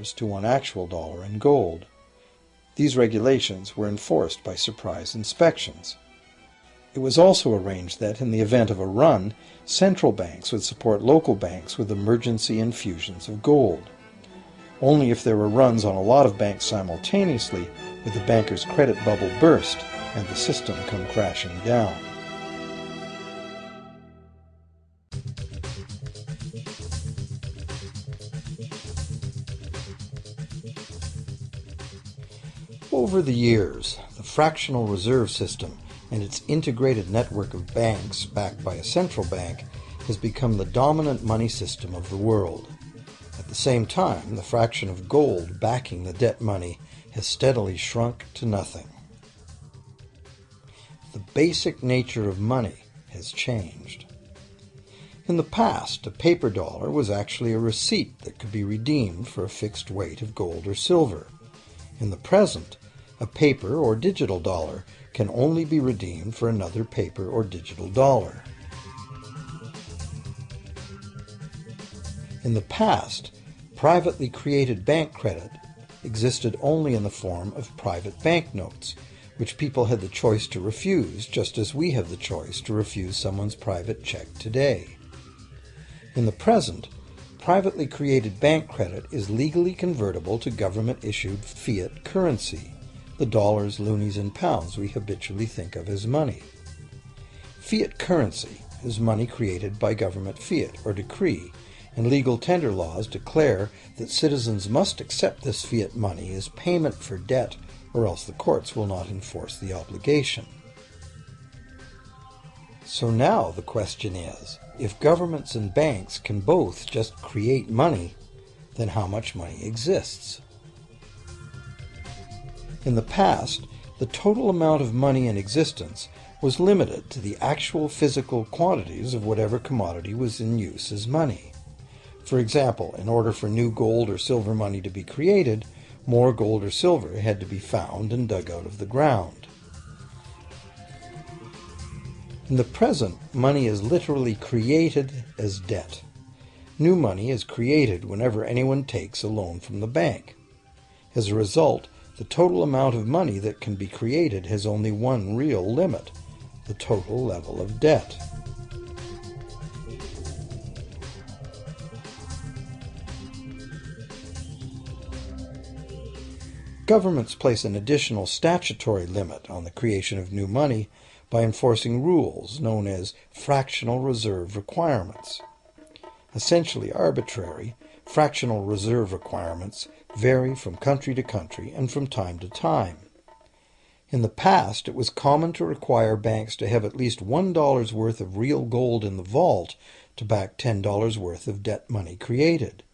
to one actual dollar in gold. These regulations were enforced by surprise inspections. It was also arranged that, in the event of a run, central banks would support local banks with emergency infusions of gold. Only if there were runs on a lot of banks simultaneously would the banker's credit bubble burst and the system come crashing down. Over the years, the fractional reserve system and its integrated network of banks backed by a central bank has become the dominant money system of the world. At the same time, the fraction of gold backing the debt money has steadily shrunk to nothing. The basic nature of money has changed. In the past, a paper dollar was actually a receipt that could be redeemed for a fixed weight of gold or silver. In the present, a paper or digital dollar can only be redeemed for another paper or digital dollar. In the past, privately created bank credit existed only in the form of private banknotes, which people had the choice to refuse, just as we have the choice to refuse someone's private check today. In the present, privately created bank credit is legally convertible to government-issued fiat currency, the dollars, loonies, and pounds we habitually think of as money. Fiat currency is money created by government fiat or decree, and legal tender laws declare that citizens must accept this fiat money as payment for debt, or else the courts will not enforce the obligation. So now the question is, if governments and banks can both just create money, then how much money exists? In the past, the total amount of money in existence was limited to the actual physical quantities of whatever commodity was in use as money. For example, in order for new gold or silver money to be created, more gold or silver had to be found and dug out of the ground. In the present, money is literally created as debt. New money is created whenever anyone takes a loan from the bank. As a result, the total amount of money that can be created has only one real limit: the total level of debt. Governments place an additional statutory limit on the creation of new money by enforcing rules known as fractional reserve requirements. Essentially arbitrary, fractional reserve requirements vary from country to country and from time to time. In the past, it was common to require banks to have at least $1 worth of real gold in the vault to back $10 worth of debt money created.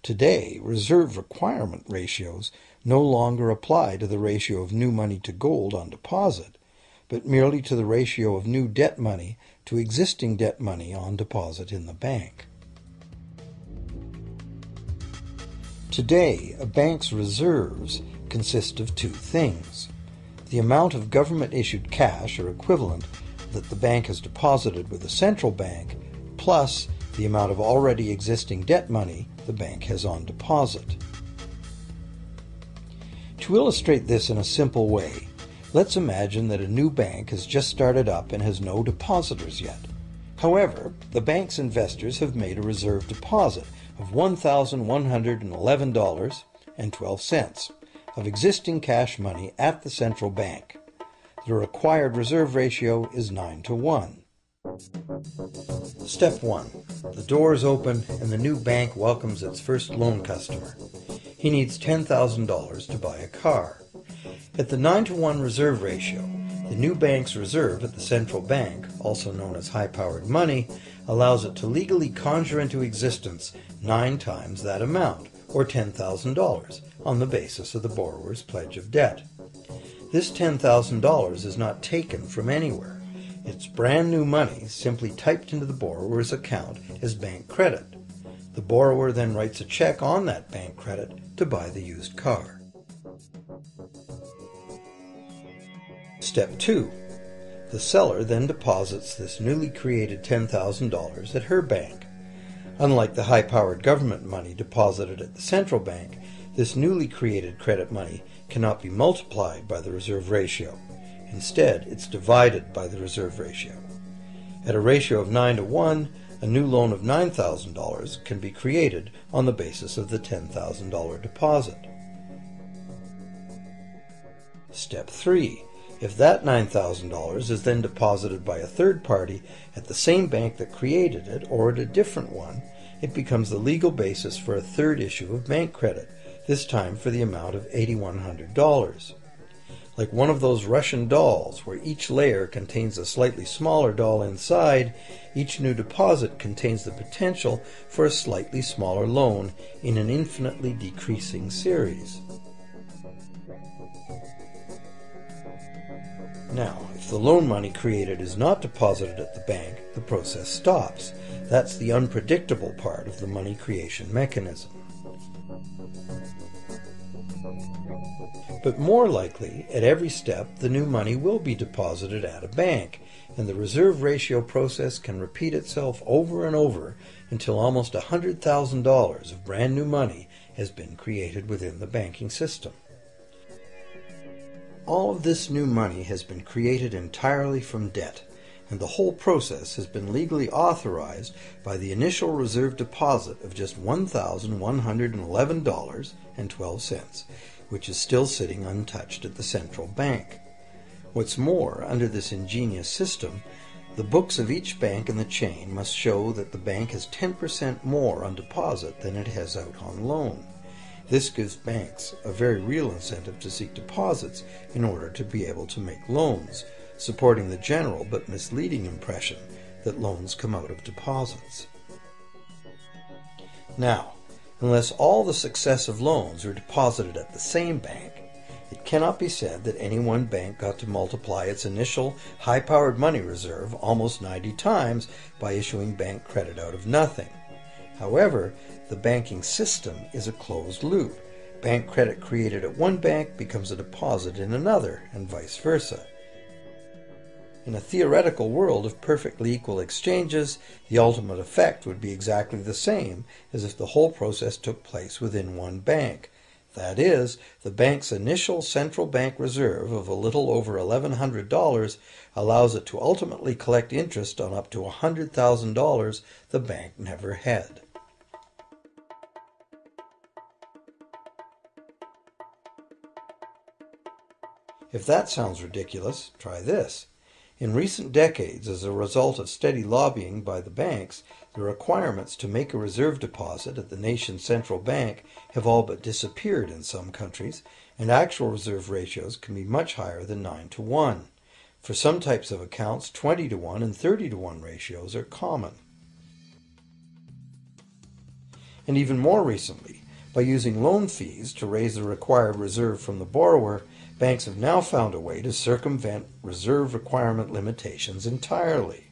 Today, reserve requirement ratios no longer apply to the ratio of new money to gold on deposit, but merely to the ratio of new debt money to existing debt money on deposit in the bank. Today, a bank's reserves consist of two things: the amount of government-issued cash or equivalent that the bank has deposited with the central bank, plus the amount of already existing debt money the bank has on deposit. To illustrate this in a simple way, let's imagine that a new bank has just started up and has no depositors yet. However, the bank's investors have made a reserve deposit of $1,111.12 of existing cash money at the central bank. The required reserve ratio is 9-to-1. Step 1. The doors open and the new bank welcomes its first loan customer. He needs $10,000 to buy a car. At the 9-to-1 reserve ratio, the new bank's reserve at the central bank, also known as high-powered money, allows it to legally conjure into existence 9 times that amount, or $10,000, on the basis of the borrower's pledge of debt. This $10,000 is not taken from anywhere. It's brand new money simply typed into the borrower's account as bank credit. The borrower then writes a check on that bank credit to buy the used car. Step 2. The seller then deposits this newly created $10,000 at her bank. Unlike the high-powered government money deposited at the central bank, This newly created credit money cannot be multiplied by the reserve ratio. Instead, it's divided by the reserve ratio. At a ratio of 9 to 1, a new loan of $9,000 can be created on the basis of the $10,000 deposit. Step 3. If that $9,000 is then deposited by a third party at the same bank that created it or at a different one, it becomes the legal basis for a third issue of bank credit, this time for the amount of $8,100. Like one of those Russian dolls, where each layer contains a slightly smaller doll inside, each new deposit contains the potential for a slightly smaller loan in an infinitely decreasing series. Now, if the loan money created is not deposited at the bank, the process stops. That's the unpredictable part of the money creation mechanism. But more likely, at every step, the new money will be deposited at a bank, and the reserve ratio process can repeat itself over and over until almost $100,000 of brand new money has been created within the banking system. All of this new money has been created entirely from debt, and the whole process has been legally authorized by the initial reserve deposit of just $1,111.12, which is still sitting untouched at the central bank. What's more, under this ingenious system, the books of each bank in the chain must show that the bank has 10% more on deposit than it has out on loan. This gives banks a very real incentive to seek deposits in order to be able to make loans, supporting the general but misleading impression that loans come out of deposits. Now, unless all the successive loans are deposited at the same bank, it cannot be said that any one bank got to multiply its initial high-powered money reserve almost 90 times by issuing bank credit out of nothing. However, the banking system is a closed loop. Bank credit created at one bank becomes a deposit in another, and vice versa. In a theoretical world of perfectly equal exchanges, the ultimate effect would be exactly the same as if the whole process took place within one bank. That is, the bank's initial central bank reserve of a little over $1,100 allows it to ultimately collect interest on up to $100,000 the bank never had. If that sounds ridiculous, try this. In recent decades, as a result of steady lobbying by the banks, the requirements to make a reserve deposit at the nation's central bank have all but disappeared in some countries, and actual reserve ratios can be much higher than 9 to 1. For some types of accounts, 20 to 1 and 30 to 1 ratios are common. And even more recently, by using loan fees to raise the required reserve from the borrower, banks have now found a way to circumvent reserve requirement limitations entirely.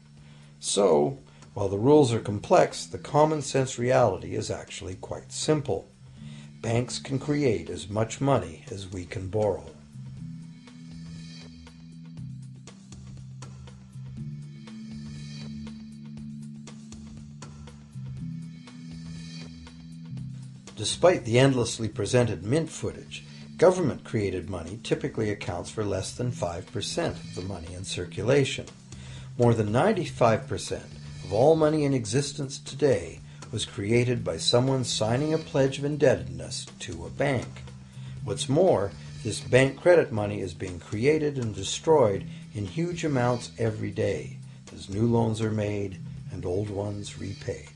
So, while the rules are complex, the common sense reality is actually quite simple. Banks can create as much money as we can borrow. Despite the endlessly presented mint footage, government-created money typically accounts for less than 5% of the money in circulation. More than 95% of all money in existence today was created by someone signing a pledge of indebtedness to a bank. What's more, this bank credit money is being created and destroyed in huge amounts every day, as new loans are made and old ones repaid.